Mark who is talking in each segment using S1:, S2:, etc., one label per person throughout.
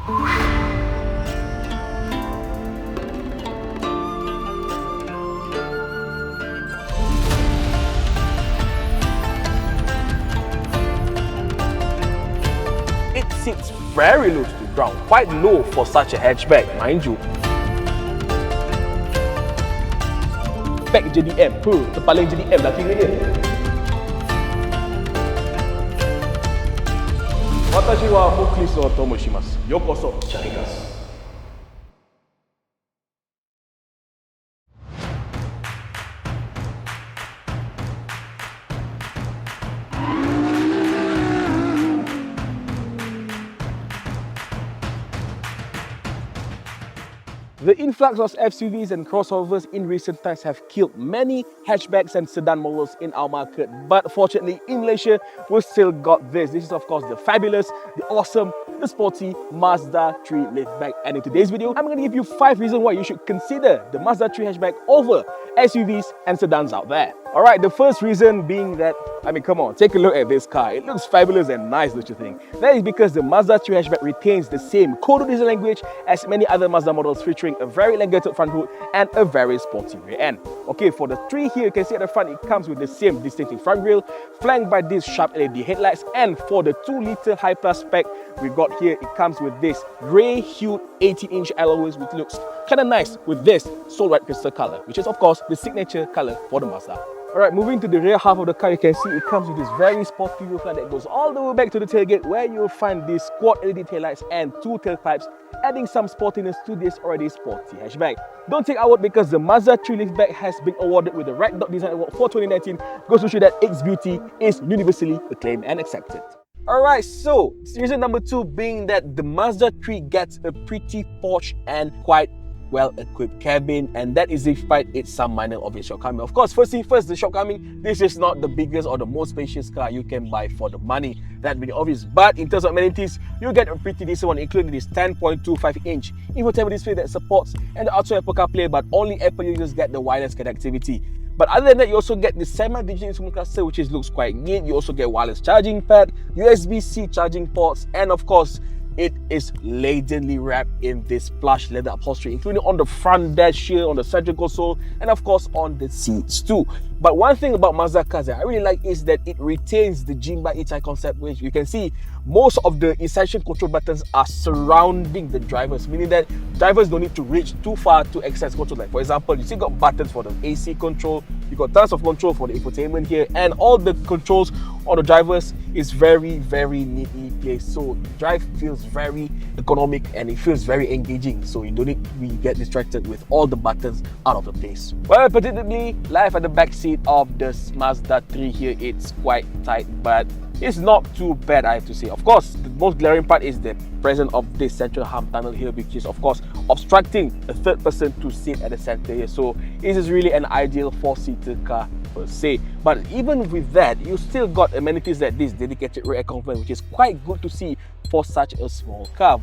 S1: It sits very low to the ground, quite low for such a hatchback, mind you. Back JDM, terpaling JDM dah kira dia. Watashi wa Mukliso Tomoshimasu. Yokoso, caricarz. The influx of SUVs and crossovers in recent times have killed many hatchbacks and sedan models in our market. But fortunately, in Malaysia, we've still got this. This is of course the fabulous, the awesome, the sporty Mazda3 Liftback. And in today's video, I'm going to give you 5 reasons why you should consider the Mazda3 hatchback over SUVs and sedans out there. Alright, the first reason being that, I mean, come on, take a look at this car. It looks fabulous and nice, don't you think? That is because the Mazda3 hatchback retains the same coded design language as many other Mazda models, featuring a very elongated front hood and a very sporty rear end. Okay, for the 3 here, you can see at the front, it comes with the same distinctive front grille, flanked by these sharp LED headlights. And for the 2-litre high plus spec we got here, it comes with this grey-hued 18-inch alloys, which looks kind of nice with this soul white crystal color, which is of course the signature color for the Mazda. Alright, moving to the rear half of the car, you can see it comes with this very sporty roof line that goes all the way back to the tailgate, where you'll find these quad LED taillights and 2 tailpipes, adding some sportiness to this already sporty hatchback. Don't take our word, because the Mazda3 Liftback has been awarded with the Red Dot Design Award for 2019. Goes to show that its beauty is universally acclaimed and accepted. Alright, so reason number 2 being that the Mazda3 gets a pretty posh and quite well-equipped cabin, and that is despite its some minor obvious shortcoming. Of course, first, the shortcoming, this is not the biggest or the most spacious car you can buy for the money. That's really obvious. But in terms of amenities, you get a pretty decent one, including this 10.25-inch infotainment display that supports and also Apple CarPlay, but only Apple users get the wireless connectivity. But other than that, you also get the semi-digital instrument cluster, which looks quite neat. You also get wireless charging pad, USB-C charging ports, and of course, it is ladenly wrapped in this plush leather upholstery, including on the front dash here, on the center console, and of course on the seats too. But one thing about Mazda cars that I really like is that it retains the Jinba-ittai concept, which you can see most of the essential control buttons are surrounding the drivers, meaning that drivers don't need to reach too far to access control. Like for example, you still got buttons for the AC control, you got tons of control for the infotainment here, and all the controls on the drivers is very, very neatly placed. So drive feels very economic and it feels very engaging. So you don't need to really get distracted with all the buttons out of the place. Well, predictably, life at the back seat of the Mazda3 here, it's quite tight, but it's not too bad, I have to say. Of course, the most glaring part is the presence of this central hump tunnel here, which is of course obstructing a third person to sit at the center here. So this is really an ideal 4-seater car per se. But even with that, you still got amenities like this dedicated rear air compartment, which is quite good to see for such a small car.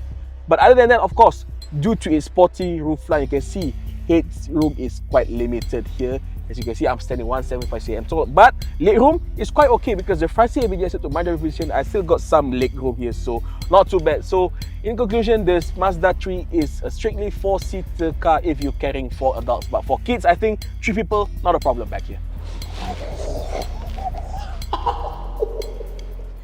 S1: But other than that, of course, due to its sporty roofline, you can see headroom is quite limited here. As you can see, I'm standing 175 cm tall, but legroom is quite okay because the front seat adjusted to my position. I still got some legroom here, so not too bad. So in conclusion, this Mazda3 is a strictly 4-seater car if you're carrying 4 adults, but for kids, I think 3 people, not a problem back here.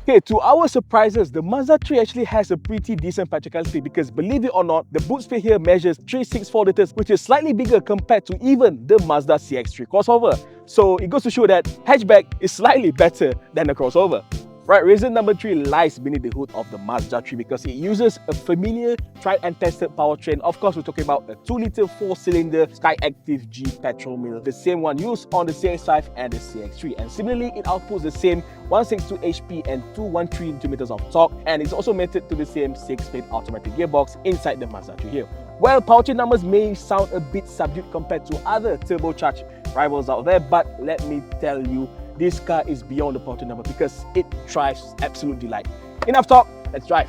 S1: Okay, to our surprises, the Mazda3 actually has a pretty decent practicality because, believe it or not, the boot space here measures 364 liters, which is slightly bigger compared to even the Mazda CX-3 crossover. So it goes to show that hatchback is slightly better than the crossover. Right, reason number 3 lies beneath the hood of the Mazda3 because it uses a familiar, tried and tested powertrain. Of course, we're talking about a 2-litre 4-cylinder Skyactiv G petrol mill, the same one used on the CX-5 and the CX-3. And similarly, it outputs the same 162 HP and 213 Nm of torque, and it's also mated to the same 6-speed automatic gearbox inside the Mazda3 here. Well, powertrain numbers may sound a bit subdued compared to other turbocharged rivals out there, but let me tell you, this car is beyond the powertrain number because it drives absolute delight. Enough talk, let's drive.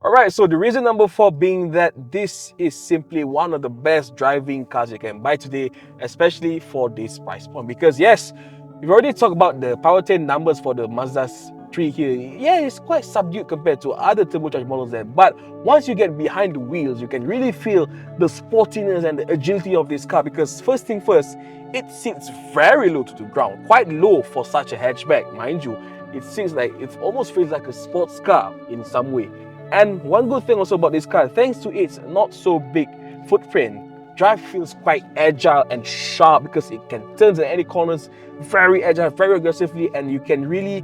S1: Alright, so the reason number 4 being that this is simply one of the best driving cars you can buy today, especially for this price point. Because yes, we've already talked about the powertrain numbers for the Mazda3 3 here, yeah, it's quite subdued compared to other turbocharged models there. But once you get behind the wheels, you can really feel the sportiness and the agility of this car, because first thing first, it sits very low to the ground, quite low for such a hatchback, mind you. It seems like it almost feels like a sports car in some way. And one good thing also about this car, thanks to its not so big footprint, drive feels quite agile and sharp because it can turn in any corners very agile, very aggressively, and you can really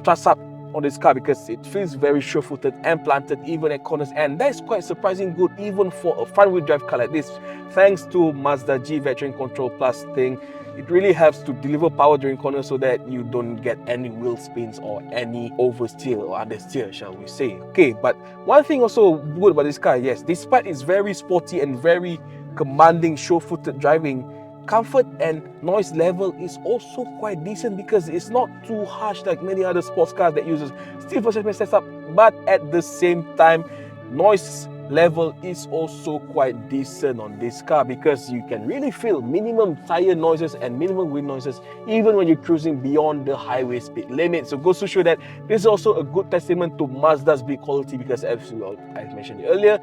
S1: trust up on this car because it feels very sure-footed and planted even at corners, and that's quite surprising good even for a front-wheel drive car like this. Thanks to Mazda G Veteran Control Plus thing, it really helps to deliver power during corners so that you don't get any wheel spins or any oversteer or understeer, shall we say. Okay, but one thing also good about this car, yes, despite its very sporty and very commanding sure-footed driving, comfort and noise level is also quite decent because it's not too harsh like many other sports cars that uses steel suspension setup, but at the same time, noise level is also quite decent on this car because you can really feel minimum tire noises and minimum wind noises even when you're cruising beyond the highway speed limit. So goes to show that this is also a good testament to Mazda's build quality because, as I mentioned earlier,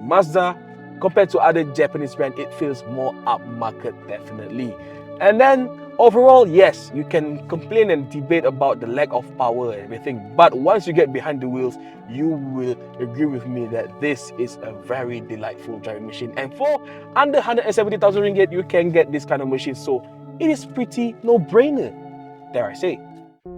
S1: Mazda, compared to other Japanese brands, it feels more upmarket, definitely. And then overall, yes, you can complain and debate about the lack of power and everything, but once you get behind the wheels, you will agree with me that this is a very delightful driving machine. And for under 170,000 ringgit, you can get this kind of machine, so it is pretty no-brainer, dare I say.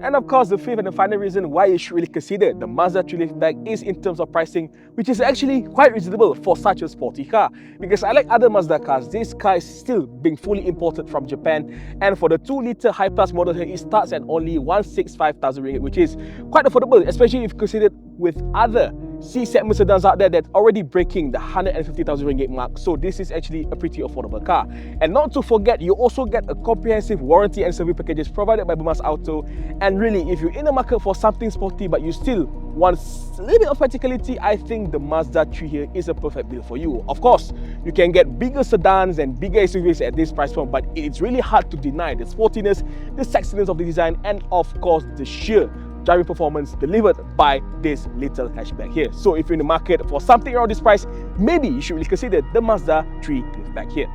S1: And of course, the fifth and the final reason why you should really consider the Mazda3 Liftback is in terms of pricing, which is actually quite reasonable for such a sporty car. Because unlike other Mazda cars, this car is still being fully imported from Japan, and for the 2-litre high-plus model here, it starts at only 165,000 ringgit, which is quite affordable, especially if considered with other C-segment sedans out there that's already breaking the 150,000 ringgit mark. So this is actually a pretty affordable car. And not to forget, you also get a comprehensive warranty and service packages provided by Bumas Auto. And really, if you're in the market for something sporty but you still want a little bit of practicality, I think the Mazda3 here is a perfect build for you. Of course, you can get bigger sedans and bigger SUVs at this price point, but it's really hard to deny the sportiness, the sexiness of the design, and of course the sheer driving performance delivered by this little hatchback here. So if you're in the market for something around this price, maybe you should really consider the Mazda3 Liftback here.